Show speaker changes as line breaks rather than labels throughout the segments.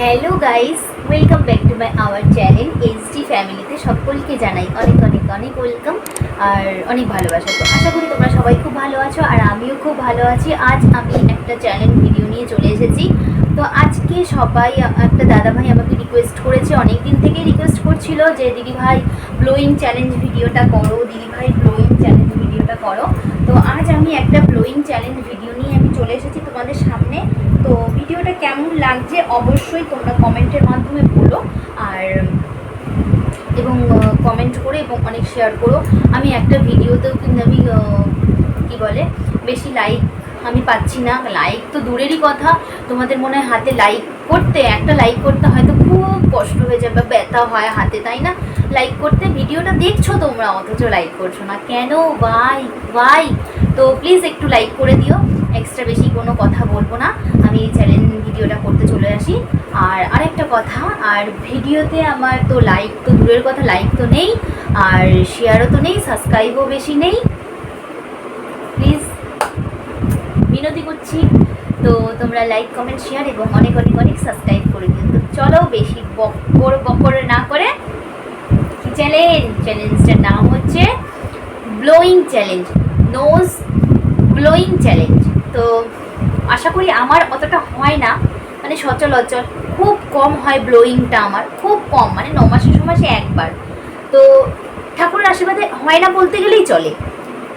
Hello guys, welcome back to my our channel HD ফ্যামিলিতে সকলকে জানাই অনেক অনেক অনেক ওয়েলকাম আর অনেক ভালোবাসা। তো আশা করি তোমরা সবাই খুব ভালো আছো আর আমিও খুব ভালো আছি। আজ আমি একটা চ্যানেল ভিডিও নিয়ে চলে এসেছি। তো আজকে সবাই একটা দাদাভাই আমাকে রিকোয়েস্ট করেছে, অনেক দিন থেকেই রিকোয়েস্ট করছিল যে দিদিভাই ব্লোয়িং চ্যালেঞ্জ ভিডিওটা করো, দিদিভাই ব্লোয়িং চ্যালেঞ্জ ভিডিওটা করো। তো আজ আমি একটা ব্লোয়িং চ্যালেঞ্জ ভিডিও নিয়ে আমি চলে এসেছি তোমাদের সামনে। তো ভিডিওটা কেমন লাগছে অবশ্যই তোমরা কমেন্টের মাধ্যমে বলো আর এবং কমেন্ট করে এবং অনেক শেয়ার করো। আমি একটা ভিডিওতেও কিন্তু আমি কী বলে বেশি লাইক আমি পাচ্ছি না। লাইক তো দূরেরই কথা, তোমাদের মনে হয় হাতে লাইক করতে, একটা লাইক করতে হয়তো খুব কষ্ট হয়ে যায় বা ব্যথা হয় হাতে, তাই না? লাইক করতে ভিডিওটা দেখছো তোমরা, অথচ লাইক করছো না কেন? ওয়াই? তো প্লিজ একটু লাইক করে দিও। এক্সট্রা বেশি কোনো কথা বলবো না, আমি এই চ্যালেঞ্জ ভিডিওটা করতে চলে আসি। আর আরেকটা কথা, আর ভিডিওতে আমার তো লাইক তো দূরের কথা, লাইক তো নেই আর শেয়ারও তো নেই, সাবস্ক্রাইবও বেশি নেই। প্লিজ বিনতি করছি, তো তোমরা লাইক কমেন্ট শেয়ার এবং অনেক অনেক অনেক সাবস্ক্রাইব করে দিও। তো চলো বেশি বকর না করে চ্যালেঞ্জটার নাম হচ্ছে blowing challenge, nose blowing challenge. তো আশা করি আমার অতটা হয় না, মানে সচরাচর খুব কম হয় ব্লোয়িংটা, আমার খুব কম, মানে 9 মাসের সময় সে একবার। তো ঠাকুরের আশীর্বাদে হয় না বলতে গেলেই চলে।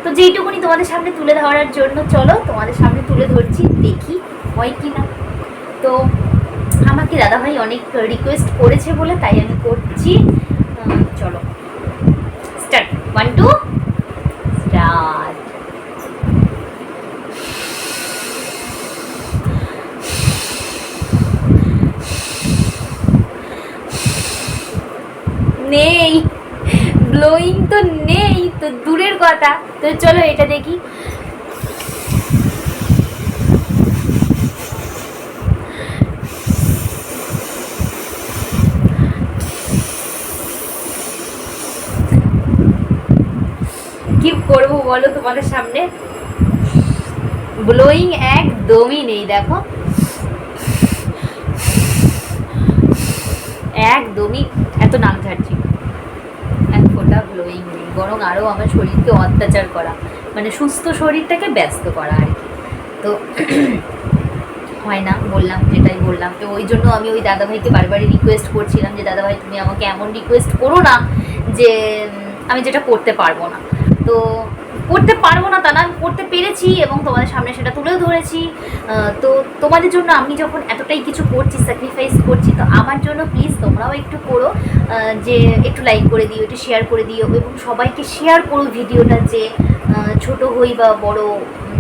তো যেইটুকুনি তোমাদের সামনে তুলে ধরার জন্য চলো তোমাদের সামনে তুলে ধরছি, দেখি হয় কি না। তো আমাকে দাদাভাই অনেক রিকোয়েস্ট করেছে বলে তাই আমি করছি। চলো স্টার্ট, 1 2 স্টার্ট। নেই ব্লোয়িং তো নেই, তো দূরের কথা। তো চলো এটা দেখি। কি করবো বলো তোমাদের সামনে, ব্লোয়িং একদমই নেই। দেখো একদমই এত নাক ঝাড়ছি, এক ফোঁটা ব্লোয়িং নেই, বরং আরও আমার শরীরকে অত্যাচার করা, মানে সুস্থ শরীরটাকে ব্যস্ত করা আর কি। তো হয় না, বললাম যেটাই বললাম। তো ওই জন্য আমি ওই দাদাভাইকে বারবারই রিকোয়েস্ট করছিলাম যে দাদাভাই তুমি আমাকে এমন রিকোয়েস্ট করো না যে আমি যেটা করতে পারবো না। তো করতে পারবো না তা না, আমি করতে পেরেছি এবং তোমাদের সামনে সেটা তুলেও ধরেছি। তো তোমাদের জন্য আমি যখন এতটাই কিছু করছি, স্যাক্রিফাইস করছি, তো আমার জন্য প্লিজ তোমরাও একটু করো, যে একটু লাইক করে দিও, একটু শেয়ার করে দিও এবং সবাইকে শেয়ার করো ভিডিওটা। যে ছোট হই বা বড়,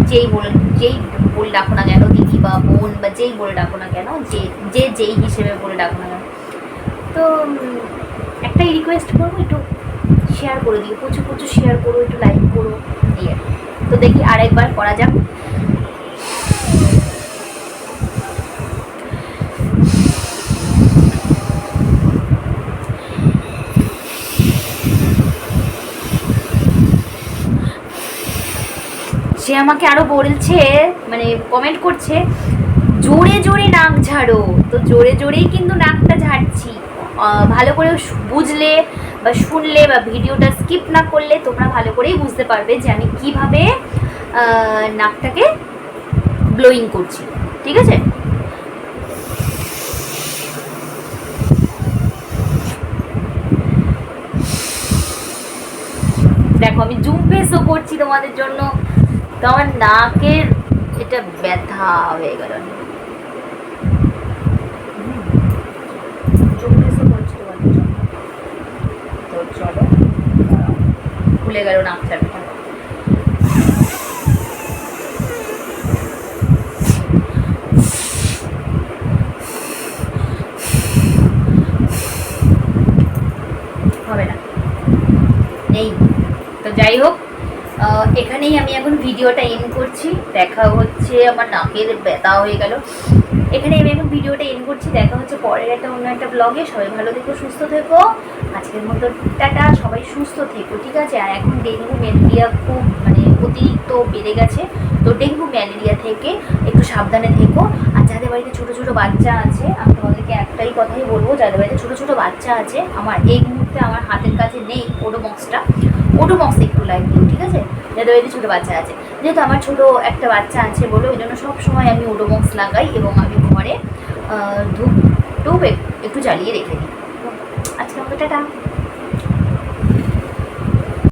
যেই বলে ডাকো না কেন, দিদি বা বোন বা যেই বলে ডাকো না কেন, যেই হিসেবে বলে ডাকো না কেন, তো একটাই রিকোয়েস্ট করবো, একটু শেয়ার করে দিও, প্রচুর প্রচুর শেয়ার করো, একটু লাইক করো, এই আর। তো দেখি আরেকবার করা যাক। সে আমাকে আরো বলছে, মানে কমেন্ট করছে জোরে জোরে নাক ঝাড়ো। তো জোরে জোরেই কিন্তু নাকটা ঝাড়ছি। ভালো করে বুঝলে বা শুনলে বা ভিডিওটা স্কিপ না করলে তোমরা ভালো করেই বুঝতে পারবে যে আমি কিভাবে নাকটাকে ব্লোয়িং করছি, ঠিক আছে? দেখো আমি জুম ফেসও করছি তোমাদের জন্য, তো আমার নাকের এটা ব্যথা হয়ে গেল। জুম ফেসও করছি তোমাদের জন্য। তো চলো, ভুলে গেল নাকটার কথা। হবে না, নেই। তো যাই হোক, এখানেই আমি এখন ভিডিওটা এন্ড করছি। দেখা হচ্ছে, আমার নাকের ব্যথা হয়ে গেল। এখানেই আমি এখন ভিডিওটা এন্ড করছি। দেখা হচ্ছে পরের একটা অন্য একটা ব্লগে। সবাই ভালো থেকো, সুস্থ থেকো। আজকের মতো টাটা, সবাই সুস্থ থেকো, ঠিক আছে? আর এখন ডেঙ্গু ম্যালেরিয়া খুব মানে অতিরিক্ত বেড়ে গেছে, তো ডেঙ্গু ম্যালেরিয়া থেকে একটু সাবধানে থেকো। আর যাদের বাড়িতে ছোটো ছোটো বাচ্চা আছে, আমি তোমাদেরকে একটাই কথাই বলবো, যাদের বাড়িতে ছোটো ছোটো বাচ্চা আছে, আমার এই মুহূর্তে আমার হাতের কাছে নেই ওডোমক্সটা, ওডোমক্স একটু লাইক দিও, ঠিক আছে? যাদের বাড়িতে ছোটো বাচ্চা আছে, যেহেতু আমার ছোটো একটা বাচ্চা আছে বলে ওই জন্য সবসময় আমি ওডোমক্স লাগাই এবং আমি ঘরে ধূপ একটু জ্বালিয়ে রেখে দিই। আজকে আমাকে টাটা।